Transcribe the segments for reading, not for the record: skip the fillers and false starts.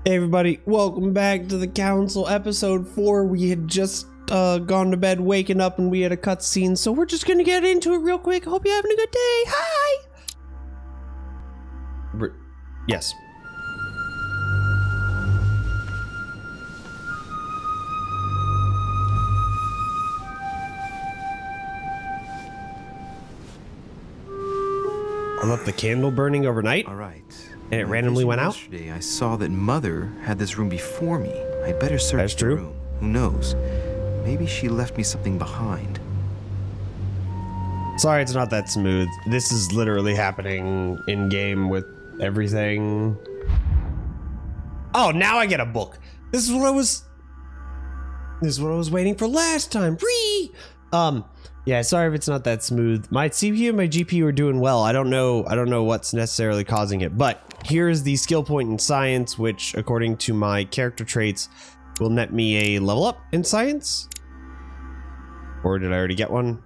Hey everybody, welcome back to the Council episode 4. We had just gone to bed, waking up, and we had a cutscene, so we're just gonna get into it real quick. Hope you're having a good day. Hi! Yes. I left the candle burning overnight. All right. And it randomly went out? Yesterday, I saw that Mother had this room before me. I'd better search That's true. the room. Who knows? Maybe she left me something behind. Sorry it's not that smooth. This is literally happening in-game with everything. Oh, now I get a book. This is what I was waiting for last time. Yeah, sorry if it's not that smooth. My CPU and my GPU are doing well. I don't know what's necessarily causing it, but here's the skill point in science, which according to my character traits will net me a level up in science. Or did I already get one?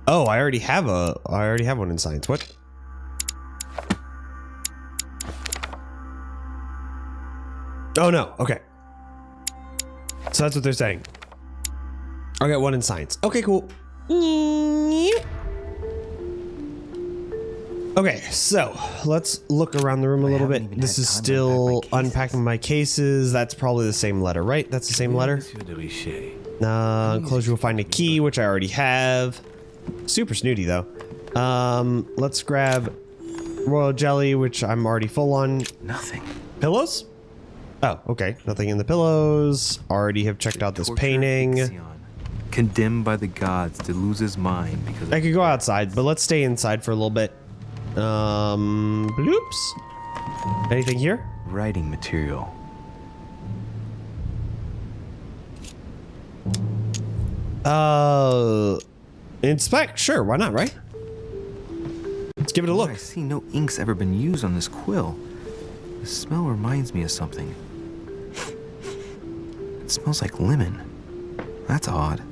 Oh, I already have one in science. What? Oh no, okay. So that's what they're saying. I got one in science. Okay, cool. Okay, so let's look around the room a little bit. This is still unpacking my cases. That's probably the same letter, right? That's the same letter. Closure will find a key, which I already have. Super snooty though. Let's grab royal jelly, which I'm already full on. Nothing. Pillows? Oh, okay. Nothing in the pillows. Already have checked out this painting. Condemned by the gods to lose his mind because I could go outside, but let's stay inside for a little bit. Bloops. Anything here? Writing material. Inspect? Sure, why not, right? Let's give it a look. I see no ink's ever been used on this quill. The smell reminds me of something. It smells like lemon. That's odd.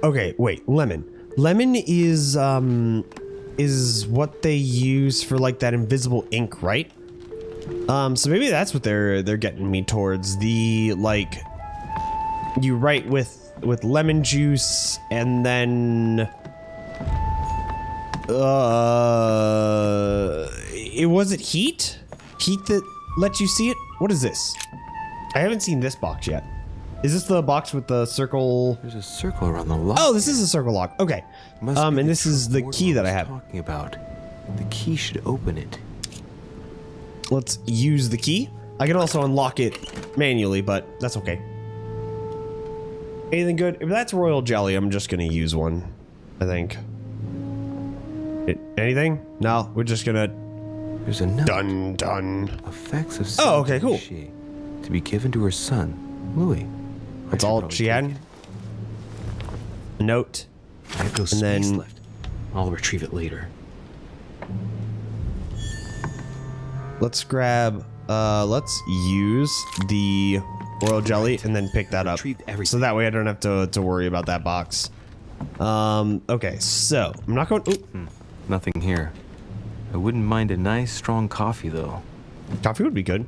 Okay, wait, lemon. Lemon is what they use for like that invisible ink, right? So maybe that's what they're getting me towards. The like you write with lemon juice and then was it heat that lets you see it? What is this? I haven't seen this box yet. Is this the box with the circle? There's a circle around the lock. Oh, this is a circle lock. Okay. And this is the key that I have. Talking about. The key should open it. Let's use the key. I can also unlock it manually, but that's okay. Anything good? If that's royal jelly, I'm just gonna use one, I think. Anything? No, we're just gonna. There's a note. Done. Effects of. Oh, okay, cool. To be given to her son, Louis. That's all she had. A note. I have no space left. I'll retrieve it later. Let's grab. Let's use the royal jelly and then pick that up. So that way I don't have to worry about that box. Okay, so I'm not going. Nothing here. I wouldn't mind a nice strong coffee though. Coffee would be good.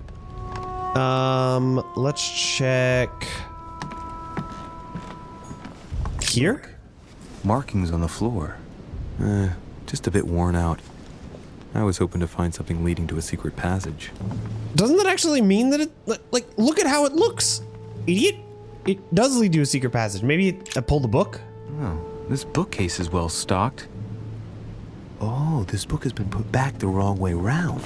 Let's check here. Markings on the floor. Just a bit worn out. I was hoping to find something leading to a secret passage. Doesn't that actually mean that it, like, look at how it looks, idiot. It does lead to a secret passage. Maybe I pulled the book. Oh, this bookcase is well stocked. Oh, this book has been put back the wrong way round.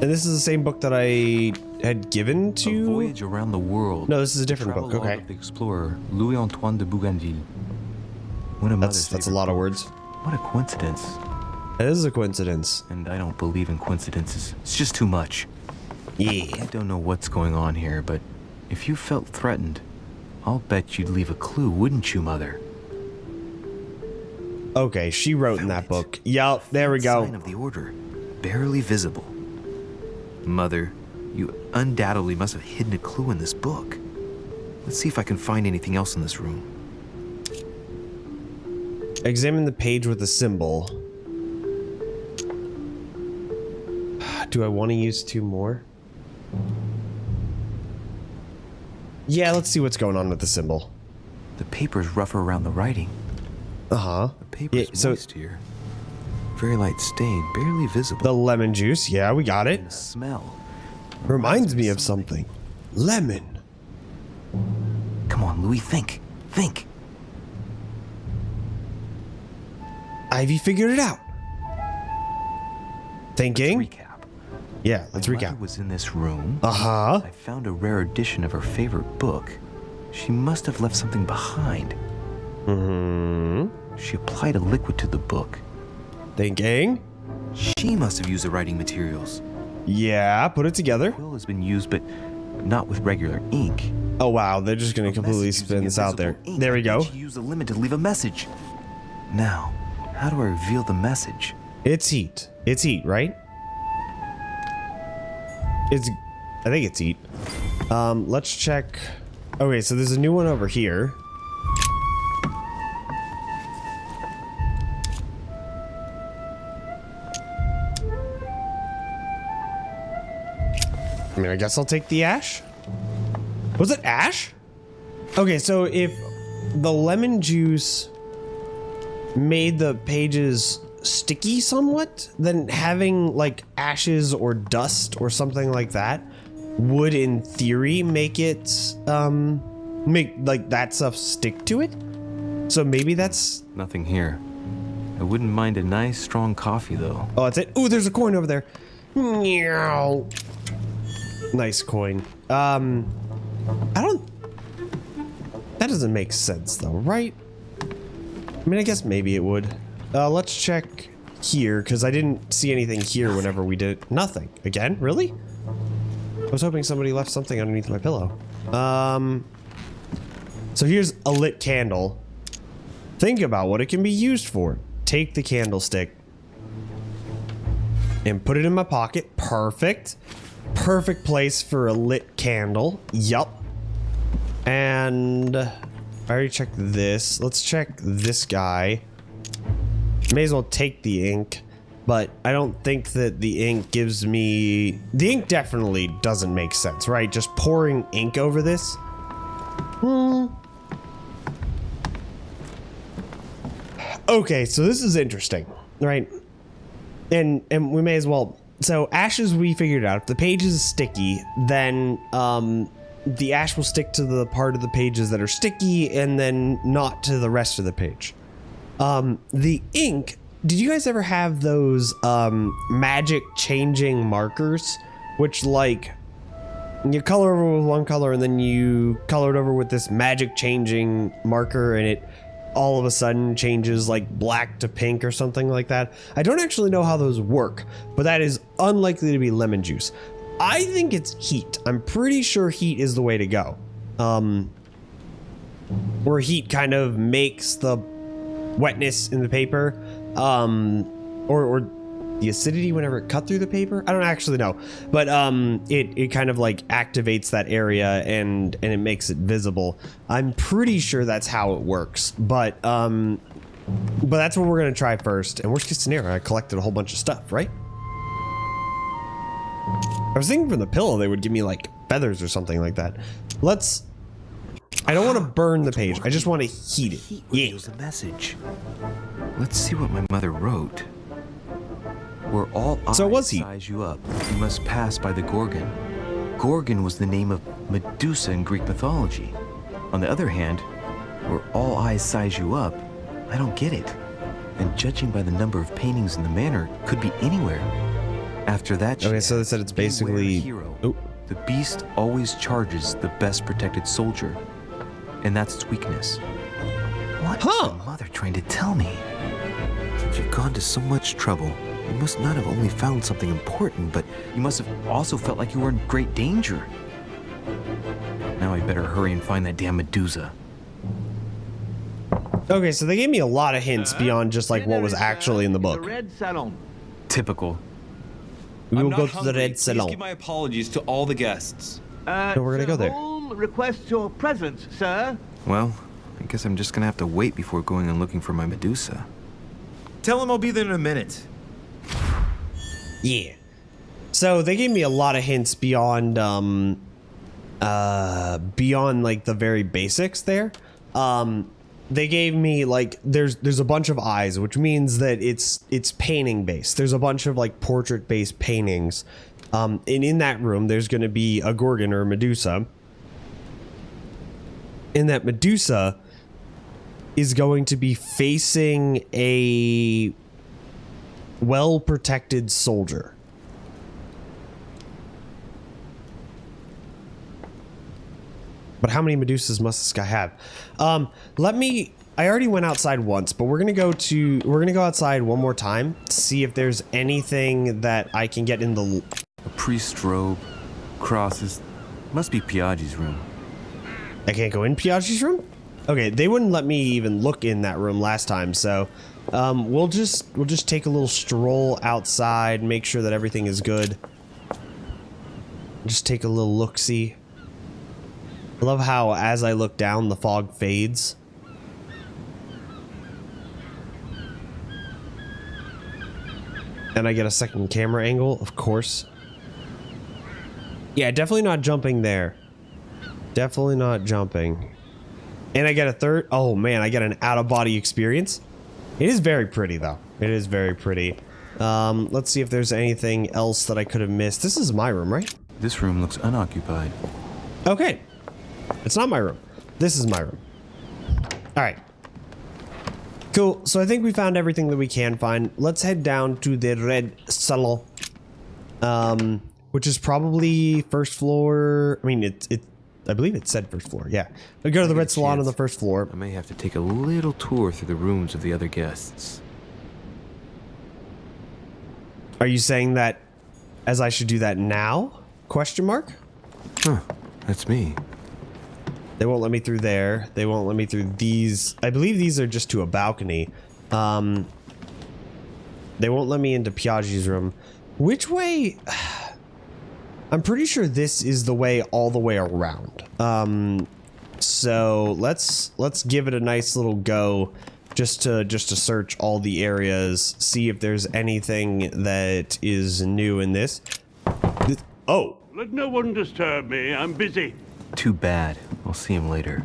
And this is the same book that I had given to... A Voyage Around the World. No, this is a different book. Okay. Of the explorer Louis Antoine de Bougainville. That's a lot of words. What a coincidence. It is a coincidence. And I don't believe in coincidences. It's just too much. Yeah. I don't know what's going on here, but if you felt threatened, I'll bet you'd leave a clue, wouldn't you, Mother? Okay, she wrote in that book. Yup, there we go. Sign of the order, barely visible. Mother, you undoubtedly must have hidden a clue in this book. Let's see if I can find anything else in this room. Examine the page with the symbol. Do I want to use 2 more? Yeah, let's see what's going on with the symbol. The paper's rougher around the writing. Uh-huh. The paper's moist here. Very light stain, barely visible. The lemon juice, yeah, we got it. And the smell. Reminds me of something. Lemon. Come on, Louis, think. Think. Ivy figured it out. Thinking? Let's recap. Yeah, let's My recap. mother was in this room. Uh-huh. I found a rare edition of her favorite book. She must have left something behind. Mm-hmm. She applied a liquid to the book. Thinking? She must have used the writing materials. Yeah, put it together. Quill has been used, but not with regular ink. Oh, wow, they're just gonna completely spin this out there. There we go. She used a lemon to leave a message. Now, how do I reveal the message? It's heat. It's heat, right? I think it's heat. Let's check. Okay, so there's a new one over here. I mean, I guess I'll take the ash. Was it ash? Okay, so if the lemon juice made the pages sticky somewhat, then having like ashes or dust or something like that would in theory make it make like that stuff stick to it. So maybe that's Nothing here. I wouldn't mind a nice strong coffee though. oh, that's it. Ooh, there's a coin over there. Meow. Nice coin. I don't, that doesn't make sense though, right? I mean, I guess maybe it would. Let's check here, because I didn't see anything here whenever we did it. Nothing. Again? Really? I was hoping somebody left something underneath my pillow. So here's a lit candle. Think about what it can be used for. Take the candlestick and put it in my pocket. Perfect. Perfect place for a lit candle. Yup. And I already checked this. Let's check this guy. May as well take the ink, but I don't think that the ink gives me... The ink definitely doesn't make sense, right? Just pouring ink over this? Okay, so this is interesting, right? And we may as well... So ashes we figured out. If the page is sticky, then the ash will stick to the part of the pages that are sticky and then not to the rest of the page. The ink, did you guys ever have those magic changing markers, which like you color over with one color and then you color it over with this magic changing marker and it all of a sudden changes like black to pink or something like that? I don't actually know how those work, but that is unlikely to be lemon juice. I think it's heat. I'm pretty sure heat is the way to go. Where heat kind of makes the wetness in the paper, or the acidity whenever it cut through the paper. I don't actually know, but it kind of like activates that area and it makes it visible. I'm pretty sure that's how it works, but that's what we're gonna try first. And worst case scenario, I collected a whole bunch of stuff, right? I was thinking from the pillow they would give me like feathers or something like that. Let's. I don't want to burn the page. I just want to heat it. Yeah. Here's a message. Let's see what my mother wrote. Where all eyes size you up, you must pass by the Gorgon. Gorgon was the name of Medusa in Greek mythology. On the other hand, where all eyes size you up, I don't get it. And judging by the number of paintings in the manor, could be anywhere. After that, okay, so they said it's basically hero. Oh. The beast always charges the best protected soldier, and that's its weakness. What is my mother trying to tell me? Since you've gone to so much trouble, you must not have only found something important, but you must have also felt like you were in great danger. Now I better hurry and find that damn Medusa. Okay, so they gave me a lot of hints beyond just like what was actually in the book. Red Salon. Typical. We will go to the Red Salon. Please give my apologies to all the guests. So we're gonna go there. Hall requests your presence, sir. Well, I guess I'm just gonna have to wait before going and looking for my Medusa. Tell him I'll be there in a minute. Yeah. So they gave me a lot of hints beyond beyond like the very basics there. They gave me like there's a bunch of eyes, which means that it's painting based. There's a bunch of like portrait based paintings. And in that room there's going to be a Gorgon or a Medusa. And that Medusa is going to be facing a well-protected soldier. But how many Medusas must this guy have? I already went outside once, but we're gonna go outside one more time to see if there's anything that I can get in the... A priest's robe, crosses, must be Piaggi's room. I can't go in Piaggi's room? Okay, they wouldn't let me even look in that room last time, so we'll just take a little stroll outside, make sure that everything is good. Just take a little look-see. I love how as I look down, the fog fades. And I get a second camera angle, of course. Yeah, definitely not jumping there. Definitely not jumping. And I get a third. Oh man, I get an out-of-body experience. It is very pretty though. It is very pretty. Let's see if there's anything else that I could have missed. This is my room, right? This room looks unoccupied. Okay. It's not my room. This is my room. All right. Cool. So I think we found everything that we can find. Let's head down to the red salon. Which is probably first floor. I mean, I believe it said first floor. Yeah. We go to the red salon on the first floor. I may have to take a little tour through the rooms of the other guests. Are you saying that as I should do that now? Question mark? Huh. That's me. They won't let me through there. They won't let me through these. I believe these are just to a balcony. They won't let me into Piaggi's room. Which way? I'm pretty sure this is the way all the way around. So let's give it a nice little go just to search all the areas, see if there's anything that is new in this. Oh. Let no one disturb me. I'm busy. Too bad. I'll see him later.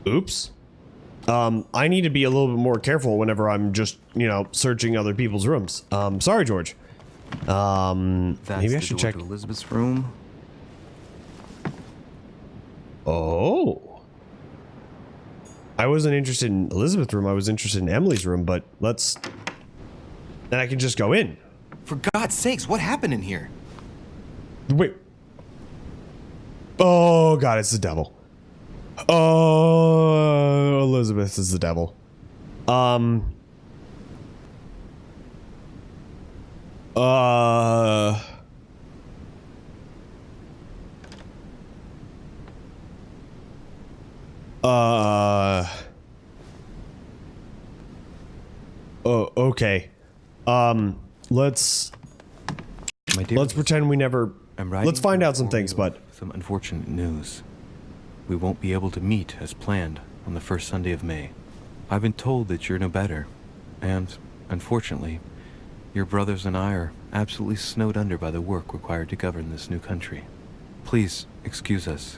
Oops. I need to be a little bit more careful whenever I'm just, you know, searching other people's rooms. Sorry, George. Maybe I should check Elizabeth's room. Oh. I wasn't interested in Elizabeth's room. I was interested in Emily's room, but let's... Then I can just go in. For God's sakes, what happened in here? Wait. Oh, God, it's the devil. Oh, Elizabeth is the devil. Oh, okay. Let's pretend we never... Let's find out some things, but... Some unfortunate news. We won't be able to meet as planned on the first Sunday of May. I've been told that you're no better, and, unfortunately, your brothers and I are absolutely snowed under by the work required to govern this new country. Please, excuse us.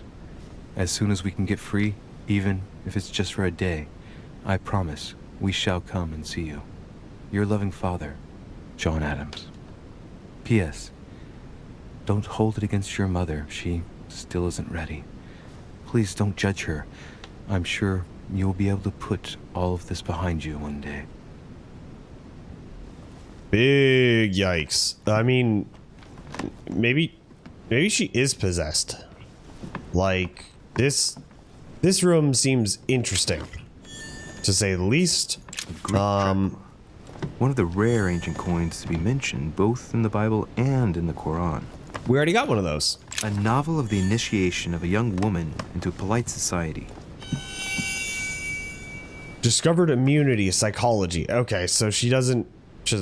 As soon as we can get free, even if it's just for a day, I promise we shall come and see you. Your loving father, John Adams. P.S. Don't hold it against your mother. She still isn't ready. Please don't judge her. I'm sure you'll be able to put all of this behind you one day. Big yikes. I mean, maybe she is possessed. Like, this room seems interesting, to say the least. One of the rare ancient coins to be mentioned, both in the Bible and in the Quran. We already got one of those. A novel of the initiation of a young woman into polite society. Discovered immunity, psychology. Okay, so she doesn't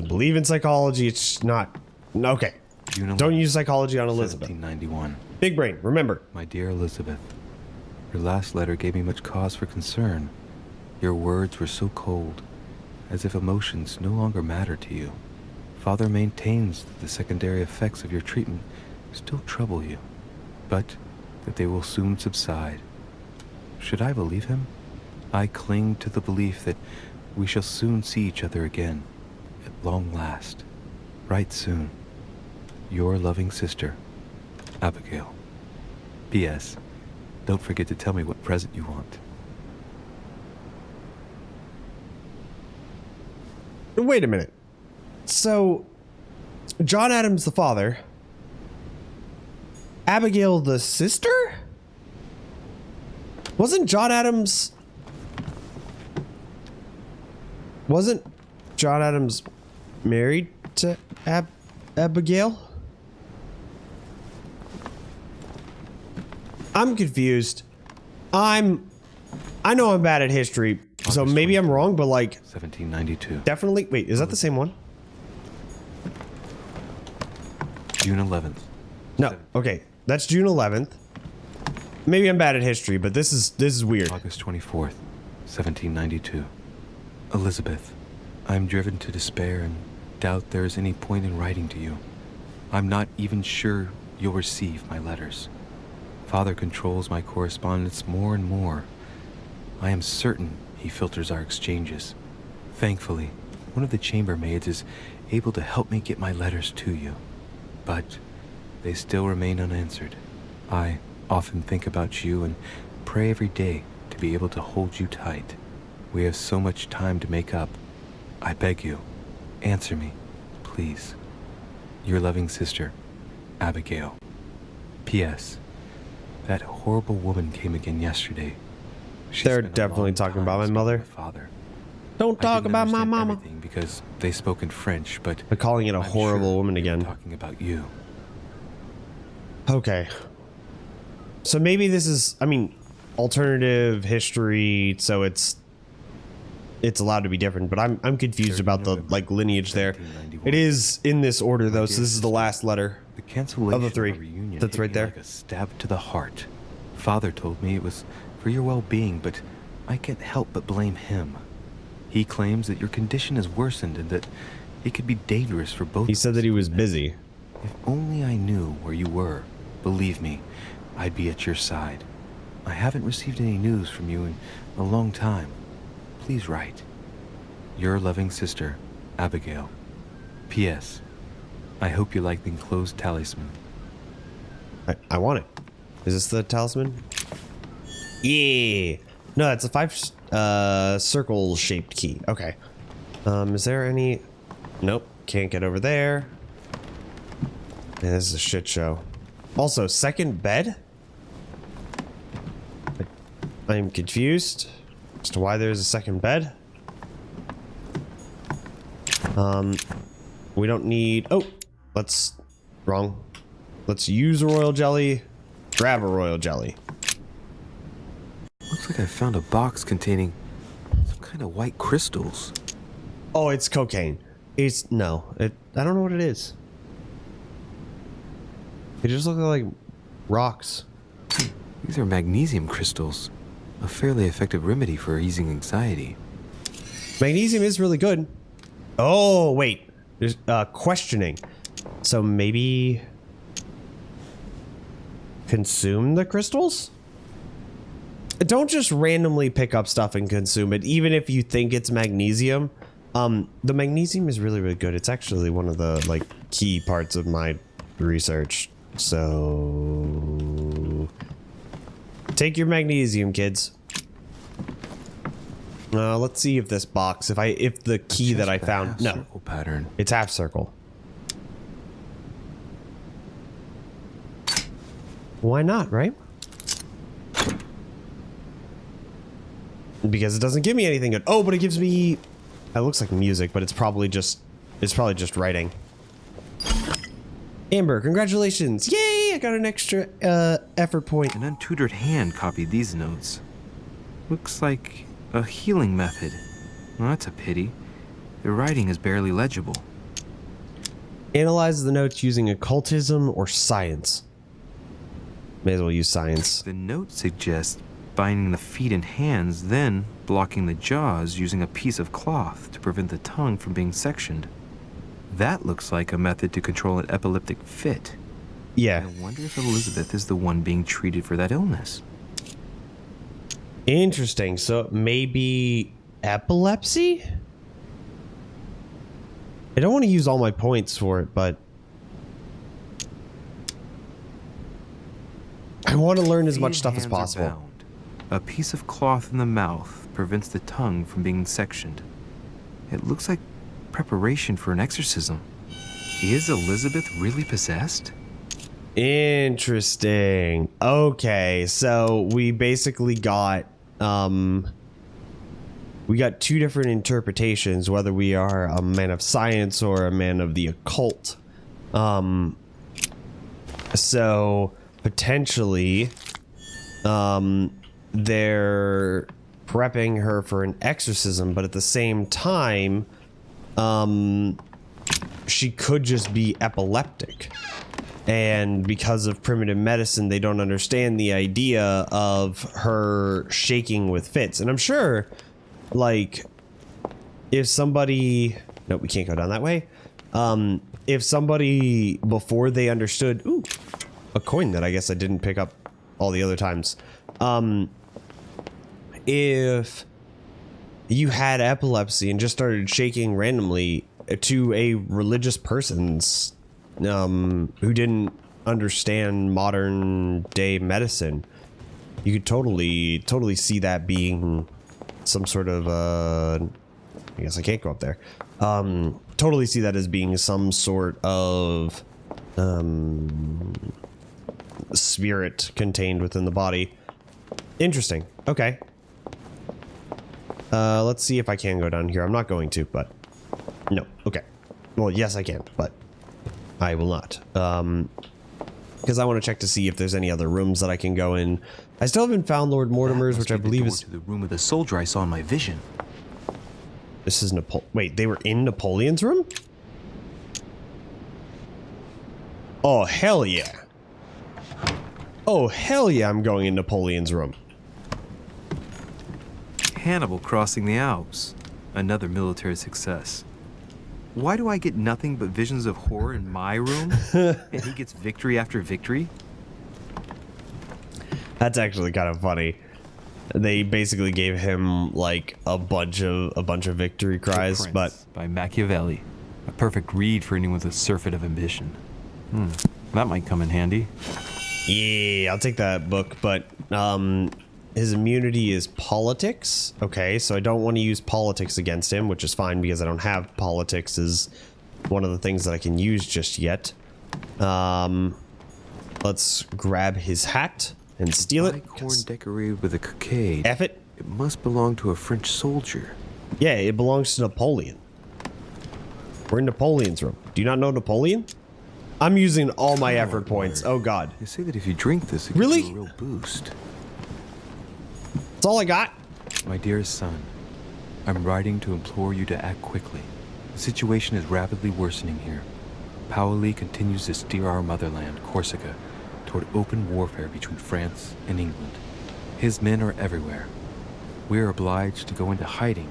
believe in psychology. It's not... Okay. June 11th, Don't use psychology on Elizabeth. 1791. Big brain, remember. My dear Elizabeth, Your last letter gave me much cause for concern. Your words were so cold, as if emotions no longer matter to you. Father maintains that the secondary effects of your treatment still trouble you, but that they will soon subside. Should I believe him? I cling to the belief that we shall soon see each other again, at long last, right soon. Your loving sister, Abigail. P.S. Don't forget to tell me what present you want. Wait a minute. So, John Adams the father, Abigail the sister? Wasn't John Adams married to Abigail? I'm confused. I know I'm bad at history, so maybe I'm wrong, but like 1792. Definitely. Wait, is that the same one? June 11th. No. Okay, that's June 11th. Maybe I'm bad at history, but this is weird. August 24th, 1792. Elizabeth, I'm driven to despair and doubt there is any point in writing to you. I'm not even sure you'll receive my letters. Father controls my correspondence more and more. I am certain he filters our exchanges. Thankfully, one of the chambermaids is able to help me get my letters to you. But they still remain unanswered. I often think about you and pray every day to be able to hold you tight. We have so much time to make up. I beg you, answer me, please. Your loving sister, Abigail. P.S. That horrible woman came again yesterday. They're definitely talking about my mother. Father. Don't talk about my mama. Because they spoke in French, but they're calling it a horrible woman again. Talking about you. Okay. So maybe this is, I mean, alternative history, so it's allowed to be different, but I'm confused about the like lineage there. It is in this order though, so this is the last letter of the three. That's right there. Like a stab to the heart. Father told me it was for your well-being, but I can't help but blame him. He claims that your condition has worsened and that it could be dangerous for both. He said that he was busy. If only I knew where you were, believe me, I'd be at your side. I haven't received any news from you in a long time. Please write. Your loving sister, Abigail. P.S. I hope you like the enclosed talisman. I want it. Is this the talisman? Yeah. No, it's a 5 circle shaped key. Okay. Is there any? Nope. Can't get over there. Man, this is a shit show. Also, second bed? I am confused as to why there's a second bed. We don't need... Oh! Wrong. Let's use a royal jelly. Grab a royal jelly. Looks like I found a box containing some kind of white crystals. Oh, it's cocaine. I don't know what it is. It just looks like rocks. These are magnesium crystals. A fairly effective remedy for easing anxiety. Magnesium is really good. Oh, wait. There's questioning. So maybe consume the crystals? Don't just randomly pick up stuff and consume it, even if you think it's magnesium. The magnesium is really, really good. It's actually one of the like key parts of my research. So take your magnesium, kids. Let's see if this box, if the key that I found, no, circle pattern. It's half circle. Why not, right? Because it doesn't give me anything good. Oh, but it gives me, it looks like music, but it's probably just writing. Amber, congratulations. Yay, I got an extra effort point. An untutored hand copied these notes. Looks like a healing method. Well, that's a pity. The writing is barely legible. Analyze the notes using occultism or science. May as well use science. The note suggests binding the feet and hands, then blocking the jaws using a piece of cloth to prevent the tongue from being sectioned. That looks like a method to control an epileptic fit. Yeah. I wonder if Elizabeth is the one being treated for that illness. Interesting. So maybe epilepsy? I don't want to use all my points for it, but I want to learn as much stuff as possible. A piece of cloth in the mouth prevents the tongue from being sectioned. It looks like preparation for an exorcism. Is Elizabeth really possessed? Interesting. Okay, so we basically got two different interpretations, whether we are a man of science or a man of the occult. So potentially they're prepping her for an exorcism, but at the same time she could just be epileptic. And because of primitive medicine, they don't understand the idea of her shaking with fits. And I'm sure, like, if somebody... No, we can't go down that way. If somebody, before they understood... Ooh, a coin that I guess I didn't pick up all the other times. If you had epilepsy and just started shaking randomly to a religious person's... who didn't understand modern day medicine, you could totally see that being some sort of I guess I can't go up there. Totally see that as being some sort of spirit contained within the body. Interesting. Okay. Let's see if I can go down here. I'm not going to, but no. Okay. Well, yes, I can, but I will not. Because I want to check to see if there's any other rooms that I can go in. I still haven't found Lord Mortimer's, which I believe is to the room of the soldier I saw in my vision. This is Wait, they were in Napoleon's room? Oh, hell yeah. Oh, hell yeah, I'm going in Napoleon's room. Hannibal crossing the Alps. Another military success. Why do I get nothing but visions of horror in my room? And he gets victory after victory? That's actually kind of funny. They basically gave him like a bunch of victory cries, but by Machiavelli. A perfect read for anyone with a surfeit of ambition. That might come in handy. Yeah, I'll take that book, but his immunity is politics. Okay, so I don't want to use politics against him, which is fine because I don't have politics as one of the things that I can use just yet. Let's grab his hat and steal it. Corn decorated with a cockade. F it. It must belong to a French soldier. Yeah, it belongs to Napoleon. We're in Napoleon's room. Do you not know Napoleon? I'm using all my effort points. Oh god. They say that if you drink this, it really gives you a real boost. That's all I got. My dearest son, I'm writing to implore you to act quickly. The situation is rapidly worsening here. Paoli continues to steer our motherland, Corsica, toward open warfare between France and England. His men are everywhere. We are obliged to go into hiding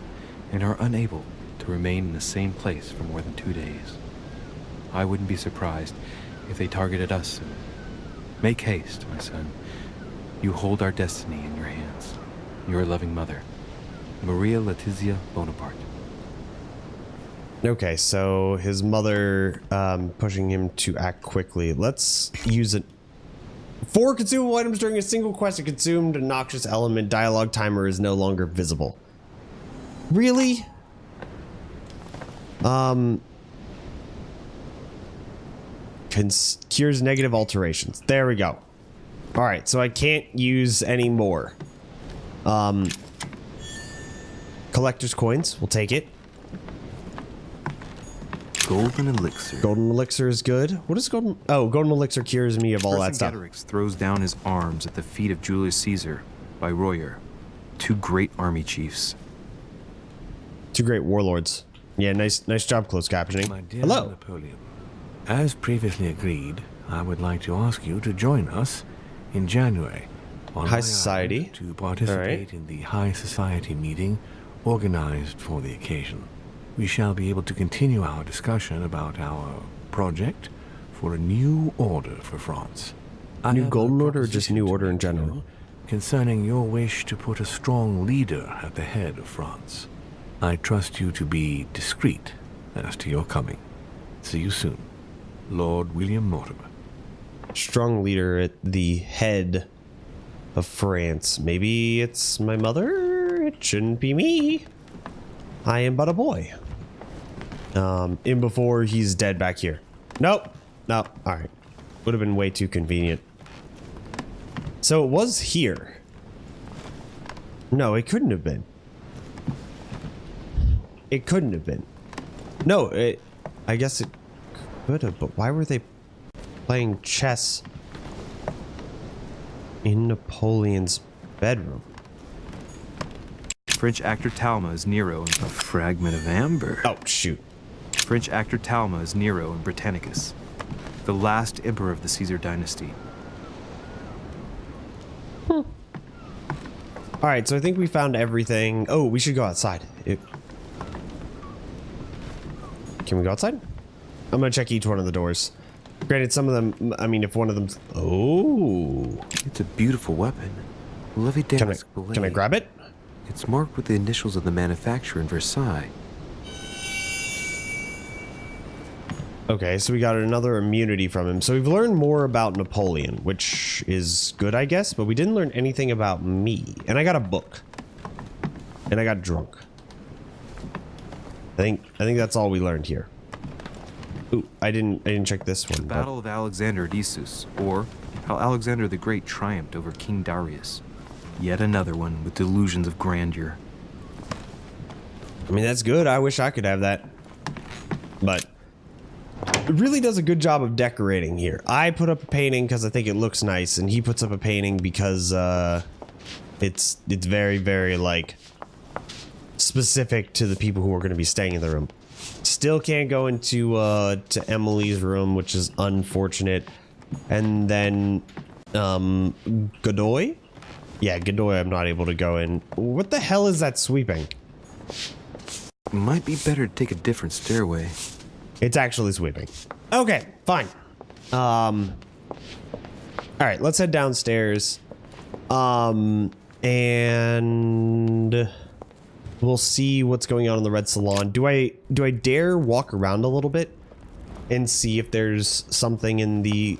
and are unable to remain in the same place for more than 2 days. I wouldn't be surprised if they targeted us soon. Make haste, my son. You hold our destiny in your hands. Your loving mother, Maria Letizia Bonaparte. Okay, so his mother pushing him to act quickly. Let's use it. 4 consumable items during a single quest. A consumed noxious element. Dialogue timer is no longer visible. Really? Cures negative alterations. There we go. All right, so I can't use any more. Collector's coins. We'll take it. Golden elixir. Golden elixir is good. What is golden? Oh, golden elixir cures me of all that stuff. Vercingetorix throws down his arms at the feet of Julius Caesar by Royer, 2 great army chiefs. 2 great warlords. Yeah, nice job closed captioning. My dear Hello. Napoleon, as previously agreed, I would like to ask you to join us in January High society. To participate in the high society meeting organized for the occasion. We shall be able to continue our discussion about our project for a new order for France. New golden order or just new order in general? Concerning your wish to put a strong leader at the head of France. I trust you to be discreet as to your coming. See you soon. Lord William Mortimer. Strong leader at the head of France. Maybe it's my mother? It shouldn't be me. I am but a boy. In before he's dead back here. Nope. No. Alright. Would have been way too convenient. So it was here. No, it couldn't have been. It couldn't have been. No, I guess it could have, but why were they playing chess in Napoleon's bedroom? French actor Talma is Nero in a fragment of amber. Oh, shoot. French actor Talma is Nero in Britannicus, the last emperor of the Caesar dynasty. All right, so I think we found everything. Oh, we should go outside. Can we go outside? I'm gonna check each one of the doors. Granted, some of them, I mean, if one of them's... Oh. It's a beautiful weapon. Can I grab it? It's marked with the initials of the manufacturer in Versailles. Okay, so we got another immunity from him. So we've learned more about Napoleon, which is good, I guess, but we didn't learn anything about me. And I got a book. And I got drunk. I think that's all we learned here. Ooh, I didn't check this one. Battle of Alexander Decius, or how Alexander the Great triumphed over King Darius. Yet another one with delusions of grandeur. I mean, that's good. I wish I could have that. But it really does a good job of decorating here. I put up a painting because I think it looks nice, and he puts up a painting because it's very, very, like, specific to the people who are going to be staying in the room. Still can't go into to Emily's room, which is unfortunate. And then Godoy? Yeah, Godoy I'm not able to go in. What the hell is that sweeping? Might be better to take a different stairway. It's actually sweeping. Okay, fine. All right, let's head downstairs. And we'll see what's going on in the Red Salon. Do I dare walk around a little bit and see if there's something in the...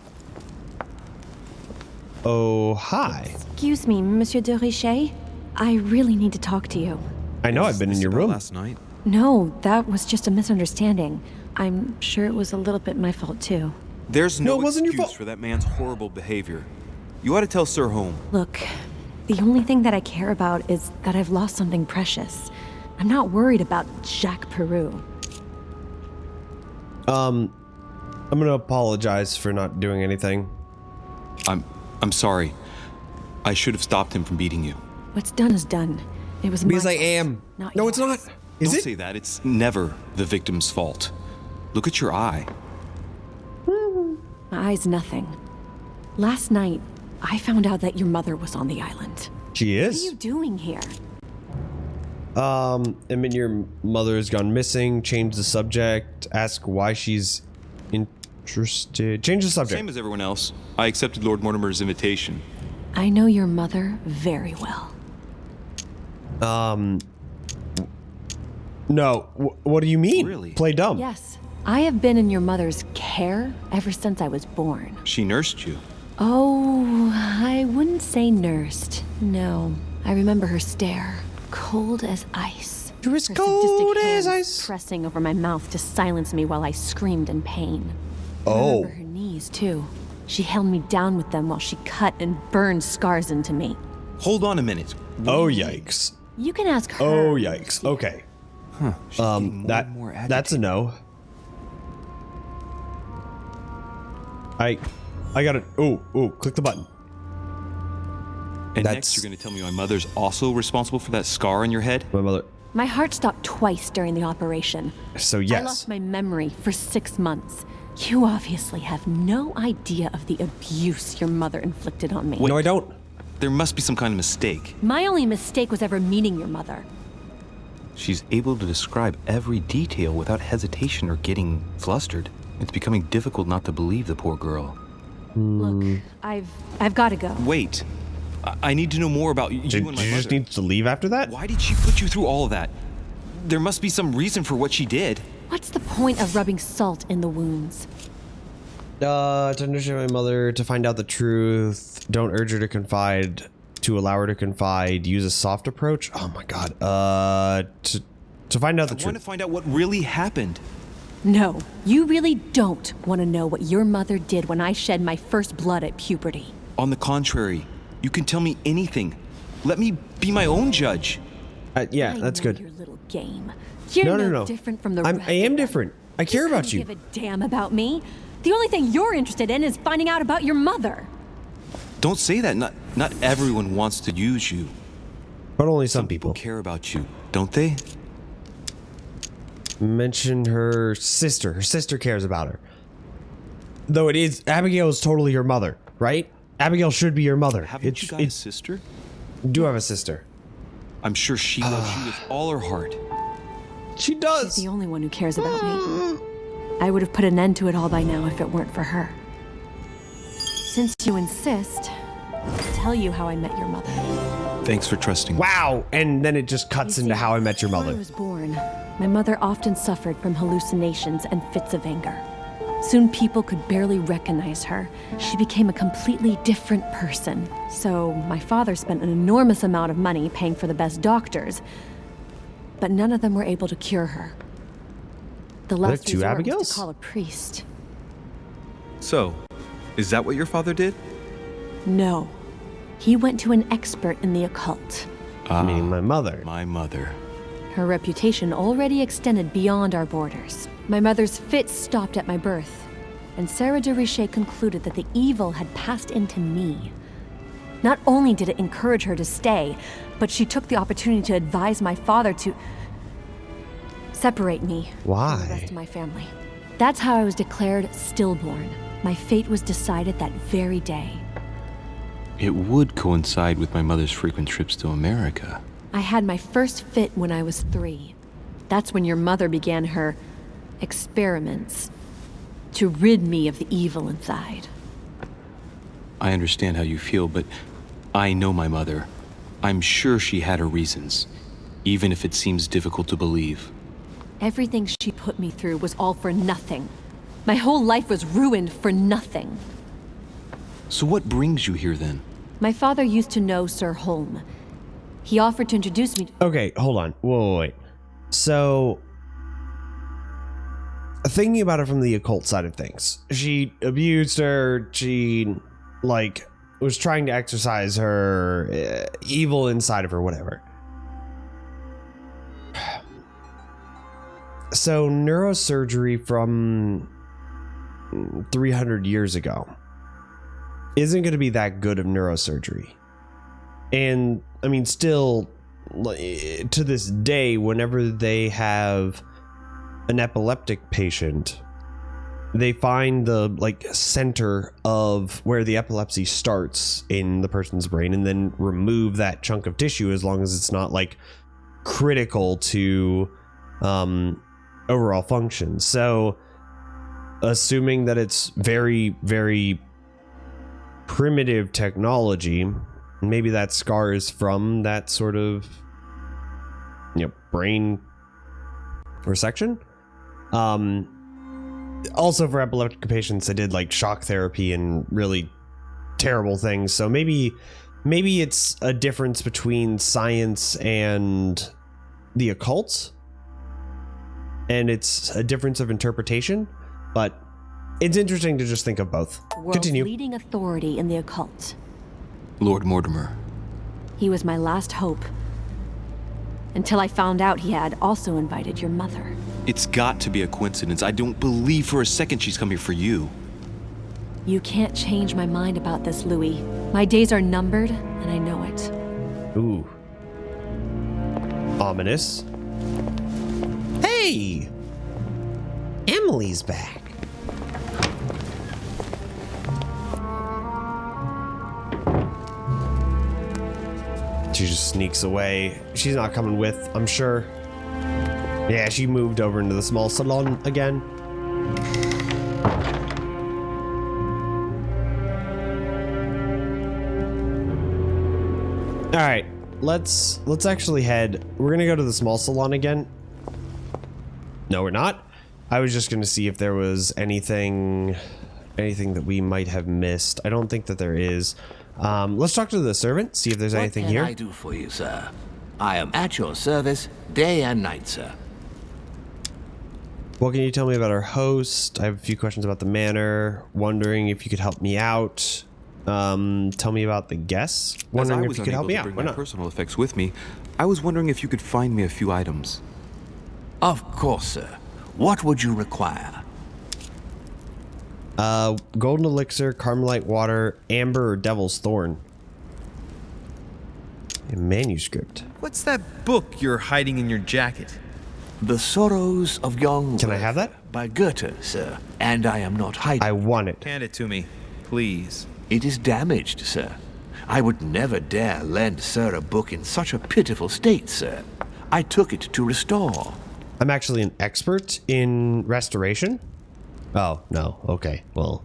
Oh, hi. Excuse me, Monsieur de Richet. I really need to talk to you. I know, I've been in your room. Last night? No, that was just a misunderstanding. I'm sure it was a little bit my fault, too. There's no it wasn't your excuse fault for that man's horrible behavior. You ought to tell Sir Holmes. Look, the only thing that I care about is that I've lost something precious. I'm not worried about Jacques Peru. I'm gonna apologize for not doing anything. I'm sorry. I should have stopped him from beating you. What's done is done. It was Because my I am. fault, No, it's not. yours. Is Don't it? say that. It's never the victim's fault. Look at your eye. My eye's nothing. Last night, I found out that your mother was on the island. She What are is. you doing here? I mean, your mother has gone missing. Change the subject. Ask why she's interested. Change the subject. Same as everyone else. I accepted Lord Mortimer's invitation. I know your mother very well. No. What do you mean? Really? Play dumb. Yes, I have been in your mother's care ever since I was born. She nursed you. Oh, I wouldn't say nursed. No, I remember her stare, cold as ice. You're as Her cold sadistic as hands ice. pressing over my mouth to silence me while I screamed in pain. I Oh. remember her knees too. She held me down with them while she cut and burned scars into me. Hold on a minute. Oh, yikes. You can ask her. Oh, yikes. Okay. She's getting more That and more that's a no. I got it. Oh, click the button. And That's- next you're going to tell me my mother's also responsible for that scar on your head? My mother. My heart stopped twice during the operation. So I yes. lost my memory for 6 months. You obviously have no idea of the abuse your mother inflicted on me. No, I don't. There must be some kind of mistake. My only mistake was ever meeting your mother. She's able to describe every detail without hesitation or getting flustered. It's becoming difficult not to believe the poor girl. Look, I've got to go. Wait. I need to know more about you and my mother. She just needs to leave after that? Why did she put you through all of that? There must be some reason for what she did. What's the point of rubbing salt in the wounds? To understand my mother, to find out the truth, don't urge her to confide, to allow her to confide, use a soft approach. Oh my god. To find out the truth. I want to find out what really happened. No, you really don't want to know what your mother did when I shed my first blood at puberty. On the contrary, you can tell me anything. Let me be my own judge. Yeah, I that's know good. Your little game. You're no different from the rest I am of them. different. I care about you. Give a damn about me. The only thing you're interested in is finding out about your mother. Don't say that. Not everyone wants to use you. But only some people care about you, don't they? Mention her sister. Her sister cares about her. Though Abigail is totally her mother, right? Abigail should be your mother. Haven't you got a sister? Do have a sister. I'm sure she loves you with all her heart. She does. She's the only one who cares about me. I would have put an end to it all by now if it weren't for her. Since you insist, I'll tell you how I met your mother. Thanks for trusting. Wow, and then it just cuts into how I met your mother. Before I was born, my mother often suffered from hallucinations and fits of anger. Soon people could barely recognize her. She became a completely different person. So my father spent an enormous amount of money paying for the best doctors, but none of them were able to cure her. The last resort was to call a priest. So, is that what your father did? No. He went to an expert in the occult. Meaning my mother. My mother. Her reputation already extended beyond our borders. My mother's fits stopped at my birth, and Sarah de Richet concluded that the evil had passed into me. Not only did it encourage her to stay, but she took the opportunity to advise my father to separate me from the rest of my family. That's how I was declared stillborn. My fate was decided that very day. It would coincide with my mother's frequent trips to America. I had my first fit when I was 3. That's when your mother began her experiments to rid me of the evil inside. I understand how you feel, but I know my mother. I'm sure she had her reasons, even if it seems difficult to believe. Everything she put me through was all for nothing. My whole life was ruined for nothing. So what brings you here then? My father used to know Sir Holm. He offered to introduce me to— Okay, hold on. Wait. So, thinking about it from the occult side of things, she abused her, she, was trying to exercise her evil inside of her, whatever. So, neurosurgery from 300 years ago isn't going to be that good of neurosurgery. And, I mean, still, to this day, whenever they have an epileptic patient, they find the, center of where the epilepsy starts in the person's brain and then remove that chunk of tissue as long as it's not, critical to overall function. So, assuming that it's very, very primitive technology, maybe that scars from that sort of brain resection. Also for epileptic patients, they did shock therapy and really terrible things. So maybe it's a difference between science and the occult, and it's a difference of interpretation, but it's interesting to just think of both. World's Continue. leading authority in the occult. Lord Mortimer. He was my last hope. Until I found out he had also invited your mother. It's got to be a coincidence. I don't believe for a second she's come here for you. You can't change my mind about this, Louis. My days are numbered, and I know it. Ooh. Ominous. Hey! Emily's back. She just sneaks away. She's not coming with, I'm sure. Yeah, she moved over into the small salon again. All right, let's actually head. We're gonna go to the small salon again. No, we're not. I was just gonna see if there was anything that we might have missed. I don't think that there is. Let's talk to the servant, see if there's anything here. What can I do for you, sir? I am at your service day and night, sir. What can you tell me about our host? I have a few questions about the manor. Wondering if you could help me out. Tell me about the guests. Wondering if you could help me out. Why not? Personal effects with me. I was wondering if you could find me a few items. Of course, sir. What would you require? Golden elixir, carmelite water, amber, or devil's thorn. A manuscript. What's that book you're hiding in your jacket? The Sorrows of Young Can I have that? by Goethe, sir. And I am not hiding. I want it. Hand it to me, please. It is damaged, sir. I would never dare lend sir a book in such a pitiful state, sir. I took it to restore. I'm actually an expert in restoration. Oh, no. Okay, well.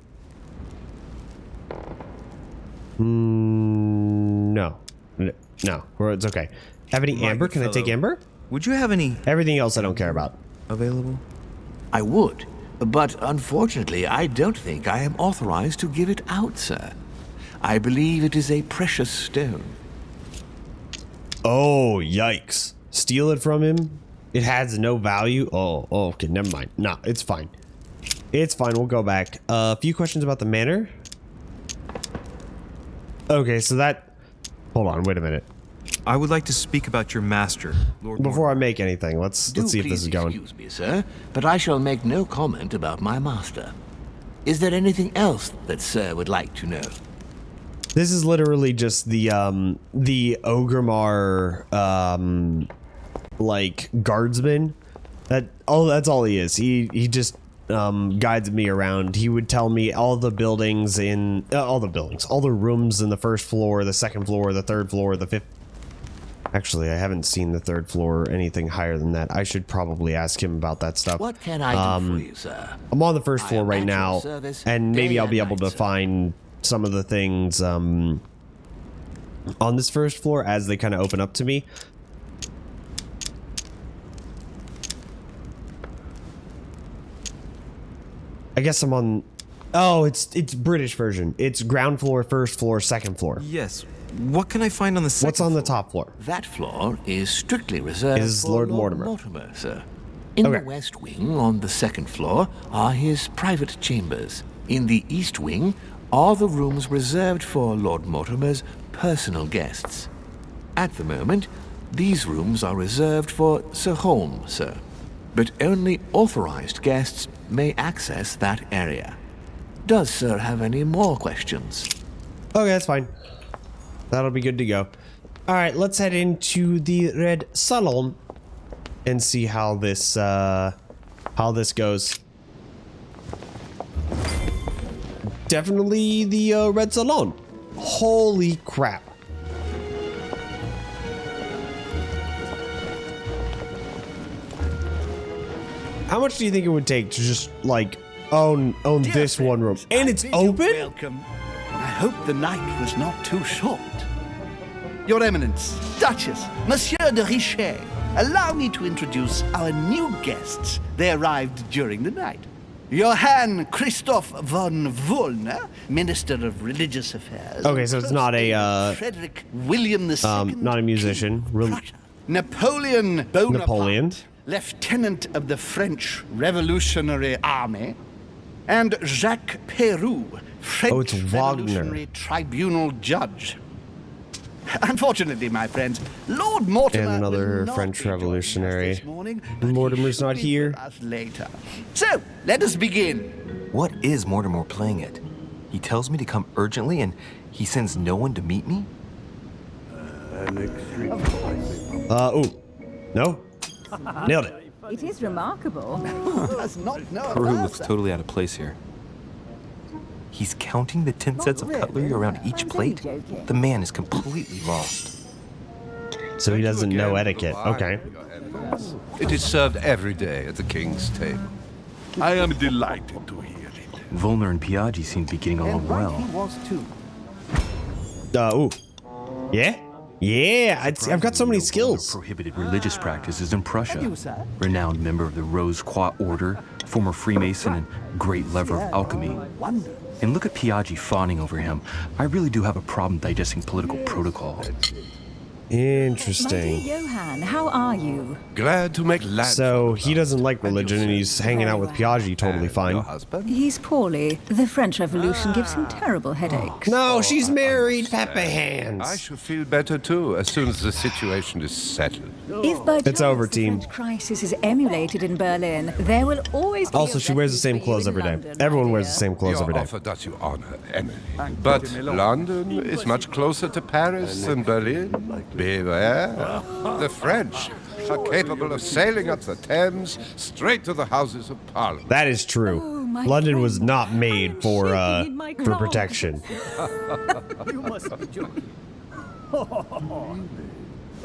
No. No, it's okay. Have any amber? Can I take amber? Would you have any Everything else I don't care about. available? I would, but unfortunately I don't think I am authorized to give it out, sir. I believe it is a precious stone. Oh, yikes. Steal it from him? It has no value? Oh, okay, never mind. No, it's fine. It's fine, we'll go back. A few questions about the manor. Okay, so that... Hold on, wait a minute. I would like to speak about your master, Lord Before I make anything, let's see if this is going. Excuse me, sir, but I shall make no comment about my master. Is there anything else that sir would like to know? This is literally just the Ogremar, like, guardsman. That's all he is. He just, guides me around. He would tell me all the buildings in, all the rooms in the first floor, the second floor, the third floor, the fifth. Actually, I haven't seen the third floor or anything higher than that. I should probably ask him about that stuff. What can I do for you, sir? I'm on the first floor right now, and maybe I'll be able to sir. find some of the things on this first floor as they kind of open up to me. I guess I'm on... Oh, it's British version. It's ground floor, first floor, second floor. Yes. What can I find on the second What's on the floor? top floor? That floor is strictly reserved Is for Lord Mortimer. sir. In Okay. the west wing on the second floor are his private chambers. In the east wing are the rooms reserved for Lord Mortimer's personal guests. At the moment, these rooms are reserved for Sir Holm, sir. But only authorized guests may access that area. Does sir have any more questions? Okay, that's fine. That'll be good to go. All right, let's head into the Red Salon and see how this goes. Definitely the Red Salon. Holy crap. How much do you think it would take to just like own this one room? And it's open? Welcome. I hope the night was not too short. Your Eminence, Duchess, Monsieur de Richet, allow me to introduce our new guests. They arrived during the night. Johann Christoph von Wollner, Minister of Religious Affairs. Okay, so it's not a Frederick William II. not a musician. Napoleon Bonaparte, Napoleon. Lieutenant of the French Revolutionary Army, and Jacques Peroux, French it's Wagner. Revolutionary Tribunal Judge. Unfortunately, my friends, Lord Mortimer And another will not French be joining us revolutionary. this morning, but he Mortimer's should not be here. with us later. So, let us begin. What is Mortimer playing at? He tells me to come urgently and he sends no one to meet me? Ooh. No? Nailed it. It is remarkable. Who does not know Peru about looks that? totally out of place here. He's counting the 10 sets of cutlery around each I'm plate? only joking. The man is completely lost. So he doesn't know etiquette. Okay. It is served every day at the king's table. I am delighted to hear it. Volner and Piaggi seem to be getting along well. Ooh. Yeah? Yeah, I've got so many skills. Prohibited religious practices in Prussia. Renowned member of the Rose Croix Order, former Freemason, and great lover of alchemy. And look at Piaggi fawning over him. I really do have a problem digesting political protocol. Interesting. My dear Johann, how are you? Glad to make land. So he doesn't like religion and he's hanging out with Piaggi totally fine. He's poorly. The French Revolution gives him terrible headaches. No, she's married, Pepe I Hands. shall feel better too as soon as the situation is settled. If by It's chance over, the team. French crisis is emulated in Berlin, there will always be Also, a she wears the same refuge for you clothes in every day. London, my Everyone wears dear. the same clothes Your every day. offer does you honor, Emily. But London is much closer to Paris than Berlin. Beware. The French are capable of sailing up the Thames straight to the Houses of Parliament. That is true. Oh, my London was friend, not made I'm for shaking in my cloud. protection. You must be joking.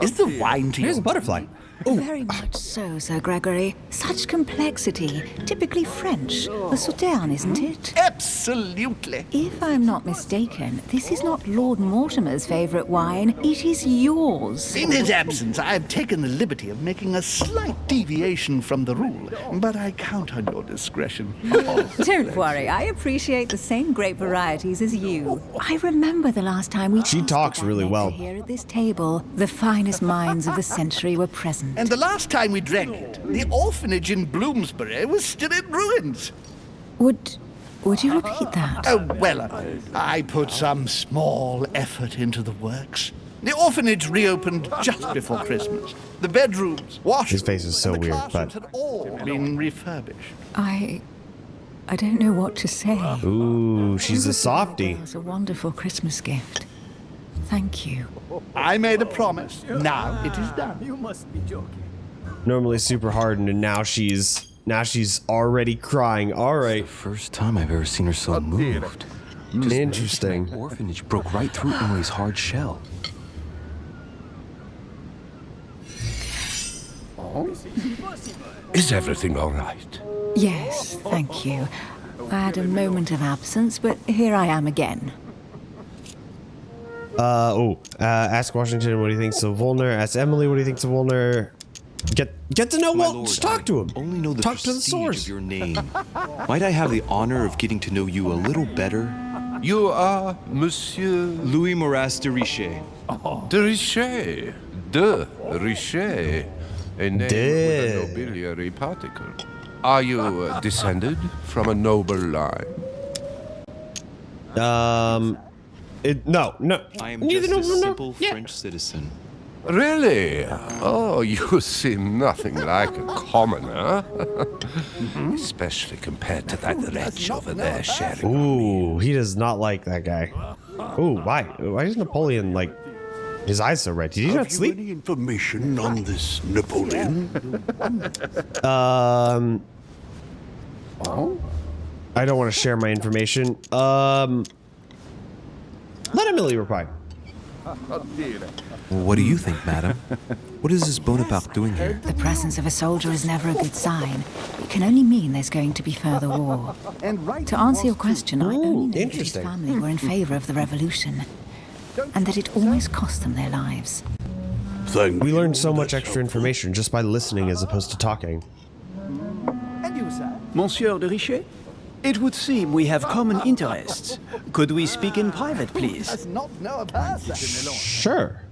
Is the wine to Here's a you? butterfly. Very much so, Sir Gregory. Such complexity. Typically French. The Sauternes, isn't it? Absolutely. If I'm not mistaken, this is not Lord Mortimer's favourite wine. It is yours. In his absence, I have taken the liberty of making a slight deviation from the rule, but I count on your discretion. Don't worry, I appreciate the same grape varieties as you. I remember the last time we She tasted talks that really nectar well. here at this table. The finest minds of the century were present. And the last time we drank it, the orphanage in Bloomsbury was still in ruins. Would you repeat that? Oh, well, I put some small effort into the works. The orphanage reopened just before Christmas. The bedrooms, washrooms, His face is so and the weird, classrooms but- had all been refurbished. I don't know what to say. Ooh, she's a It softie. was a wonderful Christmas gift. Thank you. I made a promise. Now it is done. You must be joking. Normally super hardened, and now she's already crying. All right, First time I've ever seen her so moved. interesting. The orphanage broke right through Emily's hard shell. Is everything all right? Yes, thank you. I had a moment of absence, but here I am again. Ask Washington what he thinks of Volner. Ask Emily what he thinks of Volner. Get to know My Walt. lord, Just talk to him. I only know the Talk to the prestige source. of your name. Might I have the honor of getting to know you a little better? You are Monsieur Louis Moras de Richet. de Richet. De Richet. A name with a nobiliary particle. Are you descended from a noble line? No. I am Neither just a no. simple Yeah. French citizen. Really? Oh, you seem nothing like a commoner. Especially compared to that wretch over there sharing. Ooh, he does not like that guy. Ooh, why? Why is Napoleon like his eyes so red? Did he not sleep? Any information on this Napoleon? I don't want to share my information. Let Emily reply. What do you think, madam? What is this Bonaparte doing here? The presence of a soldier is never a good sign. It can only mean there's going to be further war. To answer your question, I only know that his interesting. family were in favor of the revolution, and that it almost cost them their lives. We learned so much extra information just by listening as opposed to talking. And you, sir? Monsieur de Richet? It would seem we have common interests. Could we speak in private, please? Does not know a person. Sure.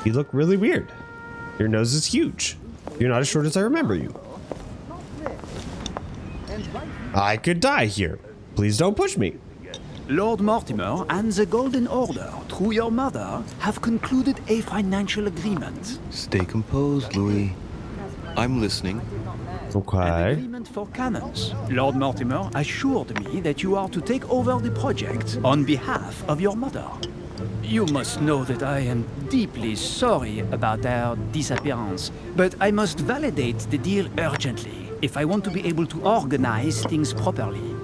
You look really weird. Your nose is huge. You're not as short as I remember you. I could die here. Please don't push me. Lord Mortimer and the Golden Order, through your mother, have concluded a financial agreement. Stay composed, Louis. I'm listening. An Okay. agreement for cannons. Lord Mortimer assured me that you are to take over the project on behalf of your mother. You must know that I am deeply sorry about their disappearance, but I must validate the deal urgently if I want to be able to organize things properly.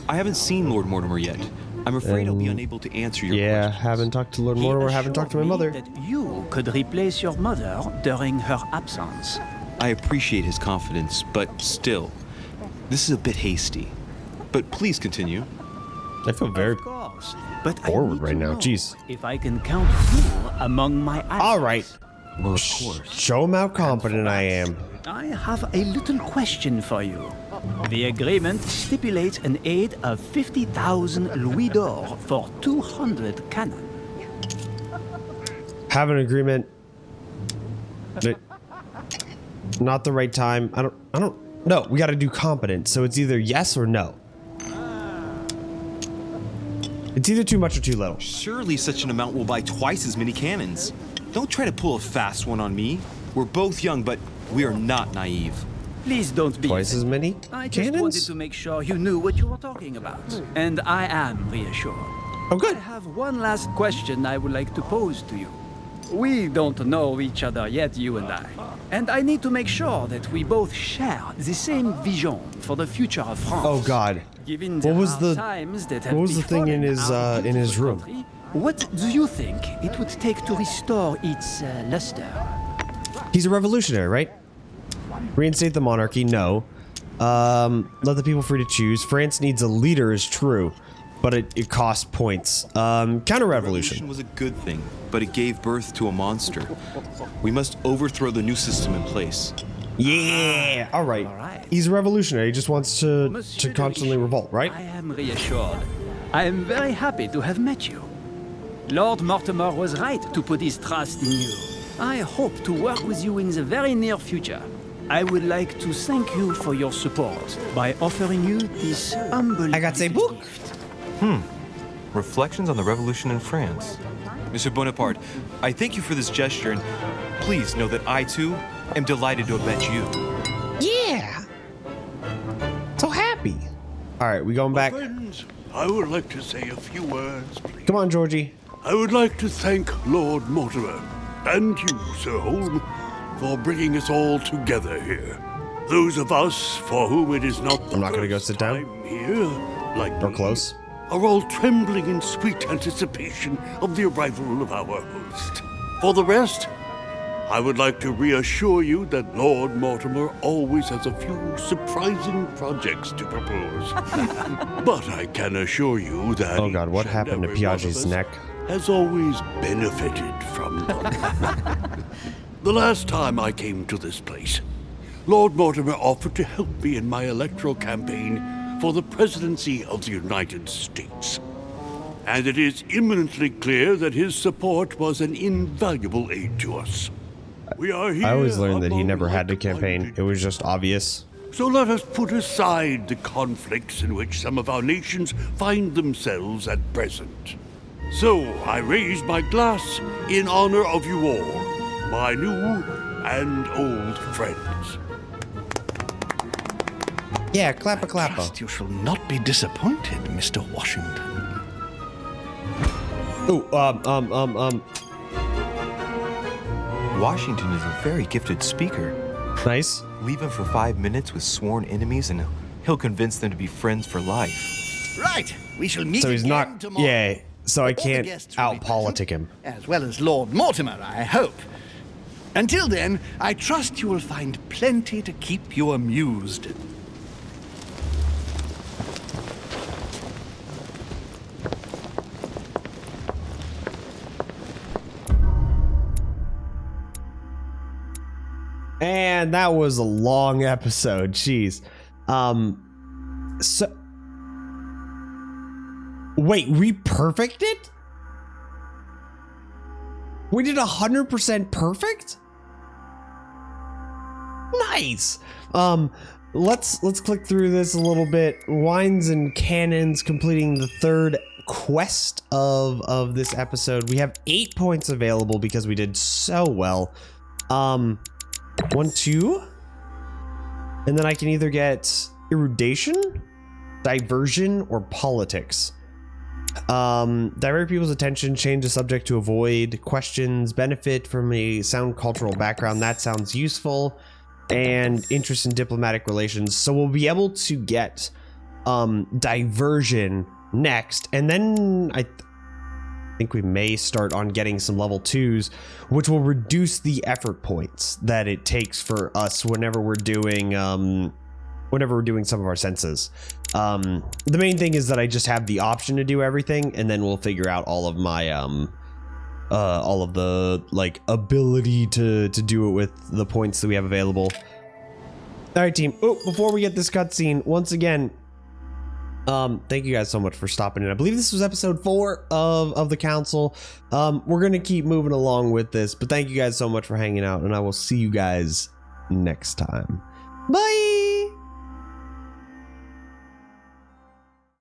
I haven't seen Lord Mortimer yet. I'm afraid I'll be unable to answer your questions. questions. Haven't talked to Lord Mortimer, haven't talked to my mother. That you could replace your mother during her absence. I appreciate his confidence, but still, this is a bit hasty. But please continue. I feel very forward right now. Jeez. If I can count you among my allies. All right. Well, of course. Show him how competent I am. I have a little question for you. The agreement stipulates an aid of 50,000 louis d'or for 200 cannon. Have an agreement. Not the right time. I don't know. We got to do competent. So it's either yes or no. It's either too much or too little. Surely such an amount will buy twice as many cannons. Don't try to pull a fast one on me. We're both young, but we are not naive. Please don't be twice as many I just cannons? wanted to make sure you knew what you were talking about. And I am reassured. Oh, good. I have one last question I would like to pose to you. We don't know each other yet, you and I. And I need to make sure that we both share the same vision for the future of France. Oh God. Given What was the thing in his room? Country, what do you think it would take to restore its luster? He's a revolutionary, right? Reinstate the monarchy, no. Let the people free to choose. France needs a leader is true, but it costs points. Counter-revolution was a good thing, but it gave birth to a monster. We must overthrow the new system in place. Yeah, all right. He's a revolutionary. He just wants to constantly revolt, right? I am reassured. I am very happy to have met you. Lord Mortimer was right to put his trust in you. I hope to work with you in the very near future. I would like to thank you for your support by offering you this humble gift. Reflections on the Revolution in France. Mr. Bonaparte, I thank you for this gesture, and please know that I, too, am delighted to have met you. Yeah! So happy. All right, we going back? Friends, I would like to say a few words, please. Come on, Georgie. I would like to thank Lord Mortimer and you, Sir Holm, for bringing us all together here. Those of us for whom it is not the I'm not going to go first sit down. time here, like Or me, close. are all trembling in sweet anticipation of the arrival of our host. For the rest, I would like to reassure you that Lord Mortimer always has a few surprising projects to propose. But I can assure you that Oh God, what each happened to and every one of Piaget's us neck? has always benefited from them. The last time I came to this place, Lord Mortimer offered to help me in my electoral campaign for the presidency of the United States. And it is imminently clear that his support was an invaluable aid to us. We are here I always learned that he among never had to campaign. like-minded It was just obvious. So let us put aside the conflicts in which some of our nations find themselves at present. So I raise my glass in honor of you all, my new and old friends. Yeah, clappa clappa. Trust you shall not be disappointed, Mr. Washington. Ooh, Washington is a very gifted speaker. Nice. Leave him for 5 minutes with sworn enemies and he'll convince them to be friends for life. Right, we shall meet So he's again not. tomorrow. Yeah. So I All the can't guests will be out-politic him. As well as Lord Mortimer, I hope. Until then, I trust you will find plenty to keep you amused. And that was a long episode. Jeez. So wait, we perfected? We did 100% perfect? Nice. Let's click through this a little bit. Wines and cannons completing the third quest of this episode. We have 8 points available because we did so well. 1, 2, and then I can either get erudition, diversion, or politics. Divert people's attention, change the subject to avoid questions, benefit from a sound cultural background. That sounds useful. And interest in diplomatic relations. So we'll be able to get diversion next, and then I think we may start on getting some level 2s, which will reduce the effort points that it takes for us whenever we're doing some of our senses. The main thing is that I just have the option to do everything, and then we'll figure out all of my all of the like ability to do it with the points that we have available. All right, team. Oh, before we get this cutscene, once again, thank you guys so much for stopping in. I believe this was episode 4 of the council. We're gonna keep moving along with this, but thank you guys so much for hanging out, and I will see you guys next time. Bye.